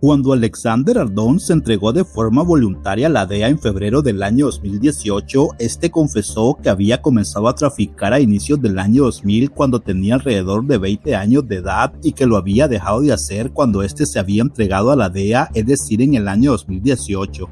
Cuando Alexander Ardón se entregó de forma voluntaria a la DEA en febrero del año 2018, este confesó que había comenzado a traficar a inicios del año 2000 cuando tenía alrededor de 20 años de edad y que lo había dejado de hacer cuando este se había entregado a la DEA, es decir, en el año 2018.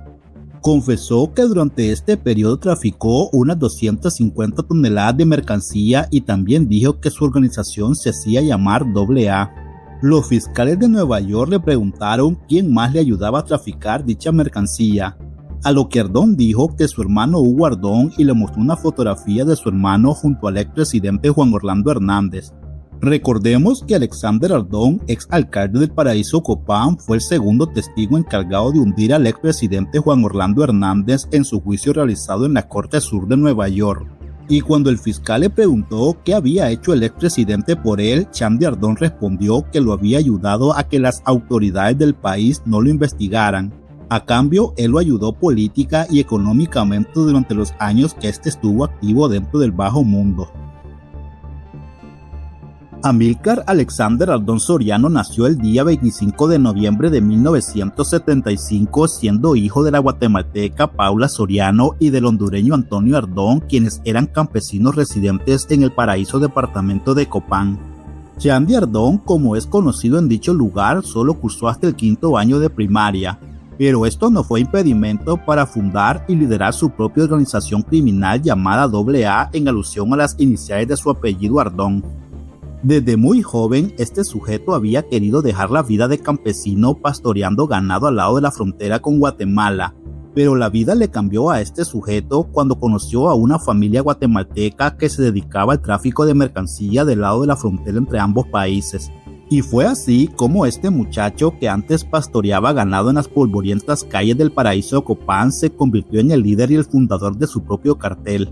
Confesó que durante este periodo traficó unas 250 toneladas de mercancía y también dijo que su organización se hacía llamar AA. Los fiscales de Nueva York le preguntaron quién más le ayudaba a traficar dicha mercancía, a lo que Ardón dijo que su hermano Hugo Ardón y le mostró una fotografía de su hermano junto al expresidente Juan Orlando Hernández. Recordemos que Alexander Ardón, ex alcalde del Paraíso Copán, fue el segundo testigo encargado de hundir al expresidente Juan Orlando Hernández en su juicio realizado en la Corte Sur de Nueva York. Y cuando el fiscal le preguntó qué había hecho el expresidente por él, Chandy Ardón respondió que lo había ayudado a que las autoridades del país no lo investigaran. A cambio, él lo ayudó política y económicamente durante los años que este estuvo activo dentro del bajo mundo. Amílcar Alexander Ardón Soriano nació el día 25 de noviembre de 1975, siendo hijo de la guatemalteca Paula Soriano y del hondureño Antonio Ardón, quienes eran campesinos residentes en el Paraíso departamento de Copán. Chandy Ardón, como es conocido en dicho lugar, solo cursó hasta el quinto año de primaria, pero esto no fue impedimento para fundar y liderar su propia organización criminal llamada AA en alusión a las iniciales de su apellido Ardón. Desde muy joven, este sujeto había querido dejar la vida de campesino pastoreando ganado al lado de la frontera con Guatemala, pero la vida le cambió a este sujeto cuando conoció a una familia guatemalteca que se dedicaba al tráfico de mercancía del lado de la frontera entre ambos países. Y fue así como este muchacho, que antes pastoreaba ganado en las polvorientas calles del Paraíso de Copán, se convirtió en el líder y el fundador de su propio cartel.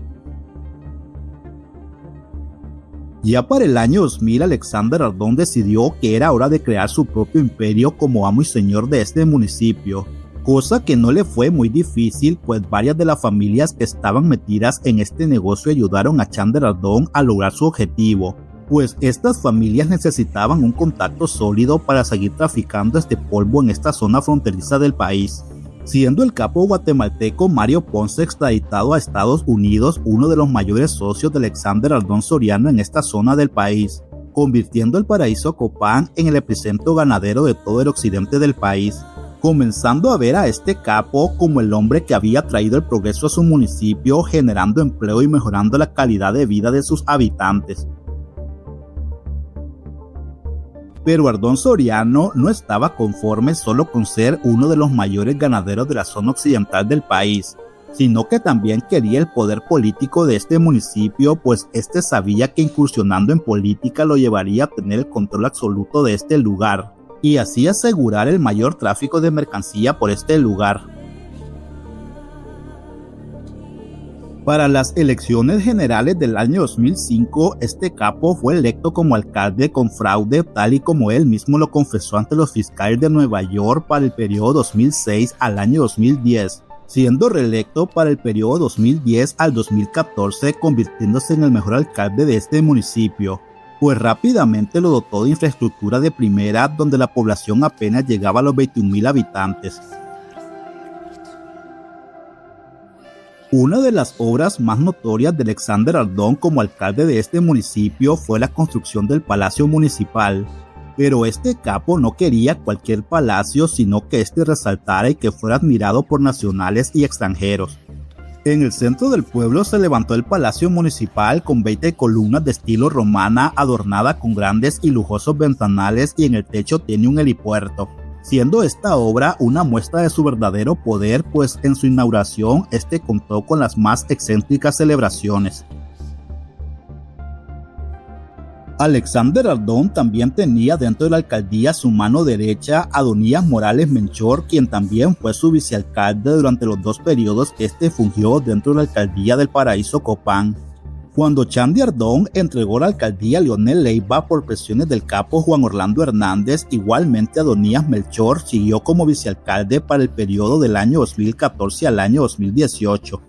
Ya para el año 2000, Alexander Ardón decidió que era hora de crear su propio imperio como amo y señor de este municipio, cosa que no le fue muy difícil, pues varias de las familias que estaban metidas en este negocio ayudaron a Chandy Ardón a lograr su objetivo, pues estas familias necesitaban un contacto sólido para seguir traficando este polvo en esta zona fronteriza del país. Siendo el capo guatemalteco Mario Ponce extraditado a Estados Unidos, uno de los mayores socios de Alexander Ardón Soriano en esta zona del país, convirtiendo el Paraíso Copán en el epicentro ganadero de todo el occidente del país, comenzando a ver a este capo como el hombre que había traído el progreso a su municipio, generando empleo y mejorando la calidad de vida de sus habitantes. Pero Ardón Soriano no estaba conforme solo con ser uno de los mayores ganaderos de la zona occidental del país, sino que también quería el poder político de este municipio, pues este sabía que incursionando en política lo llevaría a tener el control absoluto de este lugar, y así asegurar el mayor tráfico de mercancía por este lugar. Para las elecciones generales del año 2005, este capo fue electo como alcalde con fraude, tal y como él mismo lo confesó ante los fiscales de Nueva York para el periodo 2006 al año 2010, siendo reelecto para el periodo 2010 al 2014, convirtiéndose en el mejor alcalde de este municipio, pues rápidamente lo dotó de infraestructura de primera, donde la población apenas llegaba a los 21,000 habitantes. Una de las obras más notorias de Alexander Ardón como alcalde de este municipio fue la construcción del Palacio Municipal, pero este capo no quería cualquier palacio, sino que este resaltara y que fuera admirado por nacionales y extranjeros. En el centro del pueblo se levantó el Palacio Municipal con 20 columnas de estilo romana adornada con grandes y lujosos ventanales, y en el techo tiene un helipuerto, siendo esta obra una muestra de su verdadero poder, pues en su inauguración este contó con las más excéntricas celebraciones. Alexander Ardón también tenía dentro de la alcaldía su mano derecha, Adonías Morales Menchor, quien también fue su vicealcalde durante los dos periodos que este fungió dentro de la alcaldía del Paraíso Copán. Cuando Chandy Ardón entregó la alcaldía a Leonel Leiva por presiones del capo Juan Orlando Hernández, igualmente Adonías Melchor siguió como vicealcalde para el periodo del año 2014 al año 2018.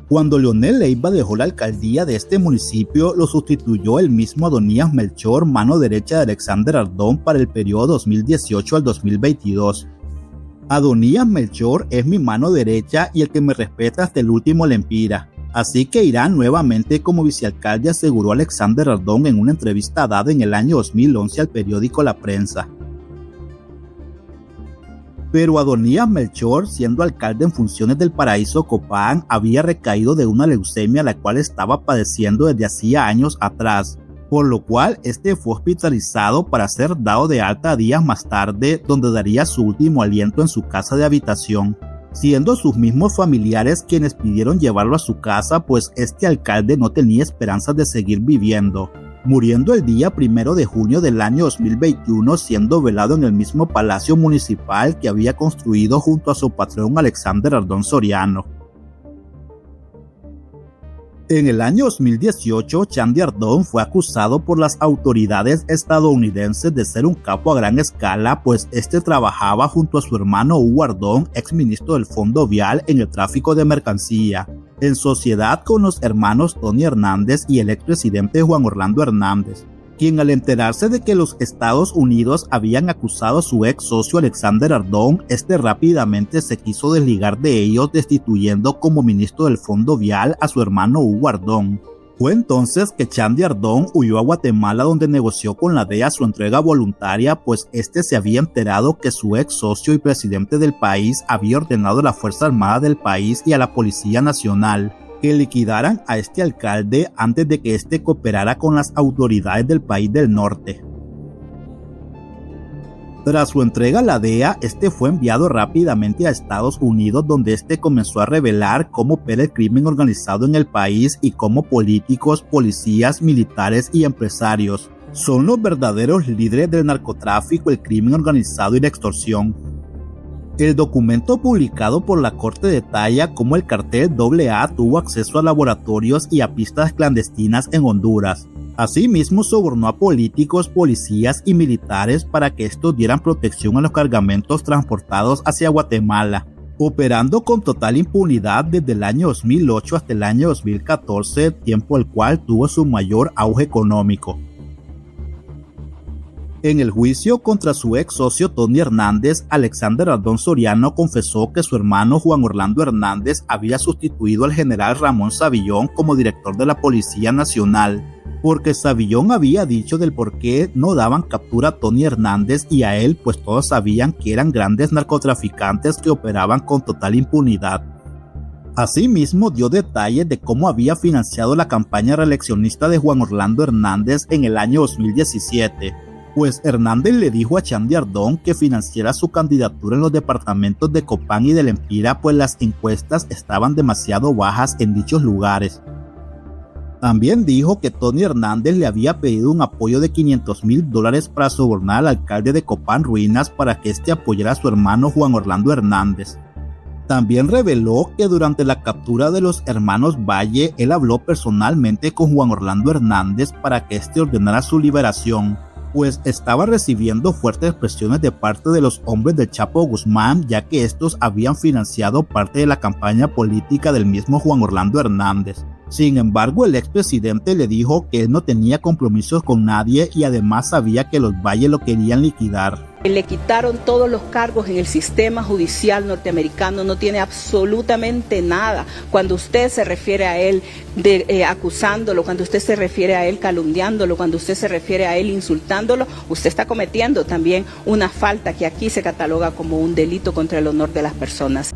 Cuando Leonel Leiva dejó la alcaldía de este municipio, lo sustituyó el mismo Adonías Melchor, mano derecha de Alexander Ardón para el periodo 2018 al 2022. Adonías Melchor es mi mano derecha y el que me respeta hasta el último lempira. Así que irá nuevamente como vicealcalde, aseguró Alexander Ardón en una entrevista dada en el año 2011 al periódico La Prensa. Pero Adonías Melchor, siendo alcalde en funciones del Paraíso Copán, había recaído de una leucemia la cual estaba padeciendo desde hacía años atrás, por lo cual este fue hospitalizado para ser dado de alta días más tarde, donde daría su último aliento en su casa de habitación, siendo sus mismos familiares quienes pidieron llevarlo a su casa, pues este alcalde no tenía esperanzas de seguir viviendo, muriendo el día 1 de junio del año 2021, siendo velado en el mismo palacio municipal que había construido junto a su patrón Alexander Ardón Soriano. En el año 2018, Chandy Ardón fue acusado por las autoridades estadounidenses de ser un capo a gran escala, pues este trabajaba junto a su hermano Hugo Ardón, exministro del Fondo Vial, en el tráfico de mercancía, en sociedad con los hermanos Tony Hernández y el expresidente Juan Orlando Hernández, quien al enterarse de que los Estados Unidos habían acusado a su ex socio Alexander Ardón, este rápidamente se quiso desligar de ellos, destituyendo como ministro del Fondo Vial a su hermano Hugo Ardón. Fue entonces que Chandy Ardón huyó a Guatemala, donde negoció con la DEA su entrega voluntaria, pues este se había enterado que su ex socio y presidente del país había ordenado a la Fuerza Armada del país y a la Policía Nacional que liquidaran a este alcalde antes de que este cooperara con las autoridades del país del norte. Tras su entrega a la DEA, este fue enviado rápidamente a Estados Unidos, donde este comenzó a revelar cómo opera el crimen organizado en el país y cómo políticos, policías, militares y empresarios son los verdaderos líderes del narcotráfico, el crimen organizado y la extorsión. El documento publicado por la Corte detalla cómo el cartel AA tuvo acceso a laboratorios y a pistas clandestinas en Honduras. Asimismo, sobornó a políticos, policías y militares para que estos dieran protección a los cargamentos transportados hacia Guatemala, operando con total impunidad desde el año 2008 hasta el año 2014, tiempo el cual tuvo su mayor auge económico. En el juicio contra su ex socio Tony Hernández, Alexander Ardón Soriano confesó que su hermano Juan Orlando Hernández había sustituido al general Ramón Savillón como director de la Policía Nacional, porque Savillón había dicho del por qué no daban captura a Tony Hernández y a él, pues todos sabían que eran grandes narcotraficantes que operaban con total impunidad. Asimismo, dio detalles de cómo había financiado la campaña reeleccionista de Juan Orlando Hernández en el año 2017. Pues Hernández le dijo a Chandy Ardón que financiara su candidatura en los departamentos de Copán y de Lempira, pues las encuestas estaban demasiado bajas en dichos lugares. También dijo que Tony Hernández le había pedido un apoyo de $500,000 para sobornar al alcalde de Copán Ruinas para que este apoyara a su hermano Juan Orlando Hernández. También reveló que durante la captura de los hermanos Valle, él habló personalmente con Juan Orlando Hernández para que este ordenara su liberación, pues estaba recibiendo fuertes presiones de parte de los hombres del Chapo Guzmán, ya que estos habían financiado parte de la campaña política del mismo Juan Orlando Hernández. Sin embargo, el expresidente le dijo que él no tenía compromisos con nadie y además sabía que los Valle lo querían liquidar. Le quitaron todos los cargos en el sistema judicial norteamericano, no tiene absolutamente nada. Cuando usted se refiere a él acusándolo, cuando usted se refiere a él calumniándolo, cuando usted se refiere a él insultándolo, usted está cometiendo también una falta que aquí se cataloga como un delito contra el honor de las personas.